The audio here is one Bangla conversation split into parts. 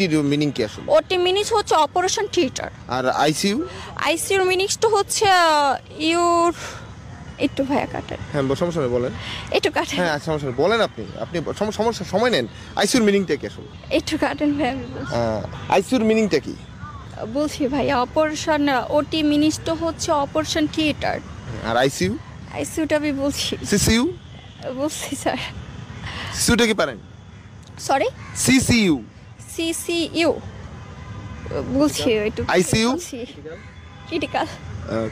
এর মিনিং কি আসলে? ওটি মিনিংস হচ্ছে অপারেশন থিয়েটার। আর আইসিইউ? আইসিইউর মিনিংসটা হচ্ছে ইউর একটু ভাইয়া কাটেন। হ্যাঁ সমস্যা নেই, বলেন। একটু কাটেন। হ্যাঁ সমস্যা নেই, বলেন। আপনি সমস্যা সময় নেন। আইসিইউর মিনিংটা কি আসলে? একটু কাটেন ভাইয়া, আমি বলছি। আইসিইউর মিনিংটা কি? বলছি ভাইয়া, অপারেশন ওটি মিনিংসটা হচ্ছে অপারেশন থিয়েটার। আর আইসিইউ? আইসিইউটা আমি বলছি। সিসিইউ? বলছি স্যার। সিসিইউটা কি পারেন? Sorry, CCU? সিসিইউ বলছি। একটু আইসিইউ? ক্রিটিক্যাল।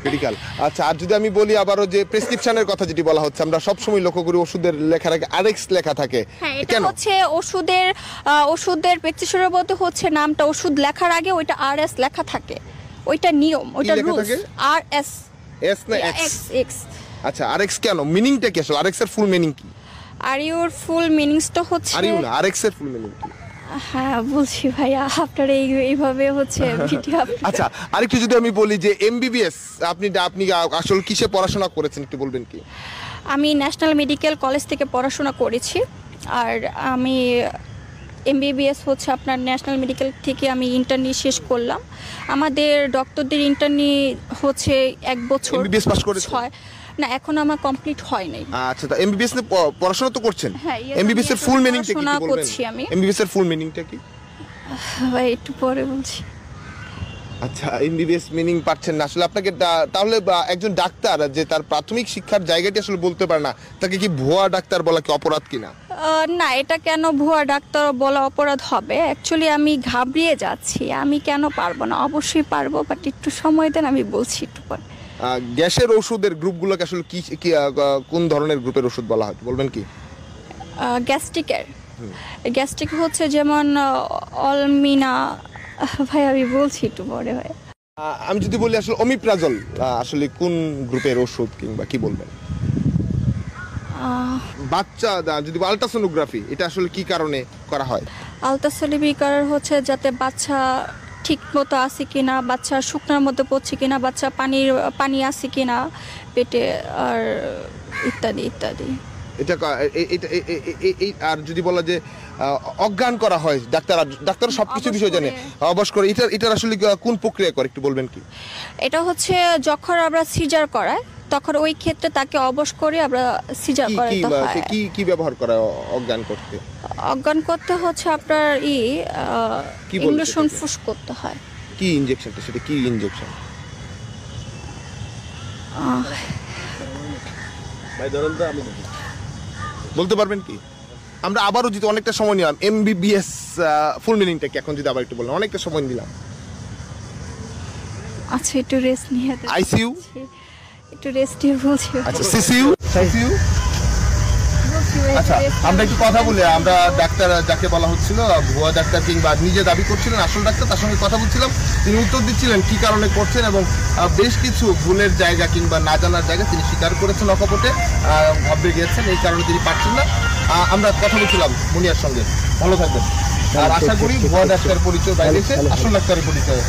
ক্রিটিক্যাল। আচ্ছা, আর যদি আমি বলি আবারও যে প্রেসক্রিপশনের কথা যেটি বলা হচ্ছে, আমরা সবসময় লক্ষ্য করি ওষুধের লেখার আগে আরএক্স লেখা থাকে। হ্যাঁ, এটা হচ্ছে ওষুধের প্রেসক্রিপশনের মধ্যে হচ্ছে নামটা ওষুধ লেখার আগে ওইটা আরএস লেখা থাকে। ওইটা নিয়ম, ওইটা রুলস। আরএস এস না এক্স? এক্স। আচ্ছা, আরএক্স কেন? মিনিংটা কি আসলে? আরএক্স এর ফুল মিনিং কি? আর ইউর ফুল মিনিংসটা হচ্ছে আরিউ না, আরএক্স এর ফুল মিনিং কি? হ্যাঁ বলছি ভাইয়া, আপনার এইভাবে হচ্ছে ভিডিও। আচ্ছা, আরেকটু যদি আমি বলি যে এমবিবিএস আপনি আসলে কিসে পড়াশোনা করেছেন একটু বলবেন কি? আমি ন্যাশনাল মেডিকেল কলেজ থেকে পড়াশোনা করেছি। আর আমি এমবিবিএস হচ্ছে আপনার ন্যাশনাল মেডিকেল থেকে আমি ইন্টার্নি শেষ করলাম। আমাদের ডক্টরদের ইন্টার্নি হচ্ছে 1 বছর। এমবিবিএস পাস করেছেন? না, এখন আমার কমপ্লিট হয় নাই। আচ্ছা, তা এমবিবিএস নিয়ে পড়াশোনা তো করছেন। হ্যাঁ, এমবিবিএস এর ফুল মিনিংটা কি বলবেন? করছি আমি। এমবিবিএস এর ফুল মিনিংটা কি? ভাই একটু পরে বলছি। আচ্ছা, এমবিবিএস মিনিং পাচ্ছেন না আসলে। আপনাকে তাহলে একজন ডাক্তার যে তার প্রাথমিক শিক্ষার জায়গাটি আসলে বলতে পারে না, তাকে কি ভুয়া ডাক্তার বলা কি অপরাধ কিনা? না, এটা কেন ভুয়া ডাক্তার বলা অপরাধ হবে? অ্যাকচুয়ালি আমি ঘাবড়িয়ে যাচ্ছি। আমি কেন পারবো না? অবশ্যই পারবো, বাট একটু সময় দেন, আমি বলছি একটু পরে। গ্যাসের ওষুধের গ্রুপগুলোকে আসলে কি কোন ধরনের গ্রুপের ওষুধ বলা হয় বলবেন কি? গ্যাস্ট্রিক হচ্ছে যেমন অলমিনা। ভাই আমি বলছি একটু পরে ভাই। আমি যদি বলি আসলে অমিপ্রাজল আসলে কোন গ্রুপের ওষুধ কিংবা কি বলবেন? বাচ্চা যদি আলট্রাসোনোগ্রাফি, এটা আসলে কি কারণে করা হয়? আলট্রাসোনোগ্রাফি হচ্ছে যাতে বাচ্চা ঠিক মতো আছে কিনা, বাচ্চা শুকনার মধ্যে পড়ছে কিনা, বাচ্চা পানি আছে কিনা পেটে, আর ইত্যাদি ইত্যাদি। এটা আর যদি বলা যে অজ্ঞান করা হয়, ডাক্তার সবকিছু বিষয় জানে, অবশ্য করে এটার আসলে কোন প্রক্রিয়া করে একটু বলবেন কি? এটা হচ্ছে যখন আমরা সিজার করাই তখন ওই ক্ষেত্রে তাকে অবশ করে আমরা সিজার করাতে হয়। কি ব্যবহার করা অজ্ঞান করতে? অজ্ঞান করতে হচ্ছে আপনার ইনজেকশন ফুস করতে হয়। কি ইনজেকশনটা, সেটা কি ইনজেকশন? ভাই ধরুন তো, আমি বলতে পারবেন কি? আমরা আবারও যদি অনেকটা সময় নিলাম, এমবিবিএস ফুল মিনিংটা কি এখন যদি আবার একটু বলেন? অনেকটা সময় নিলাম। আচ্ছা, একটু রেস্ট নিয়ে। আইসিইউ? একটু রেস্ট নিয়ে বলছি। আচ্ছা, সিসিইউ? আচ্ছা, আমরা একটু কথা বলি। আমরা ডাক্তার যাকে বলা হচ্ছিল ভুয়া ডাক্তার কিংবা নিজে দাবি করছিলেন আসল ডাক্তার, তার সঙ্গে কথা বলছিলাম। তিনি উত্তর দিচ্ছিলেন কি কারণে করছেন এবং বেশ কিছু ভুলের জায়গা কিংবা না জানার জায়গা তিনি স্বীকার করেছেন, অকপটে ভাববে গিয়েছেন, এই কারণে তিনি পারছেন না। আমরা কথা বলছিলাম মুনিয়ার সঙ্গে। ভালো থাকবেন। আর আশা করি ভুয়া ডাক্তার পরিচয় বাইরে এসে আসল ডাক্তারের পরিচয়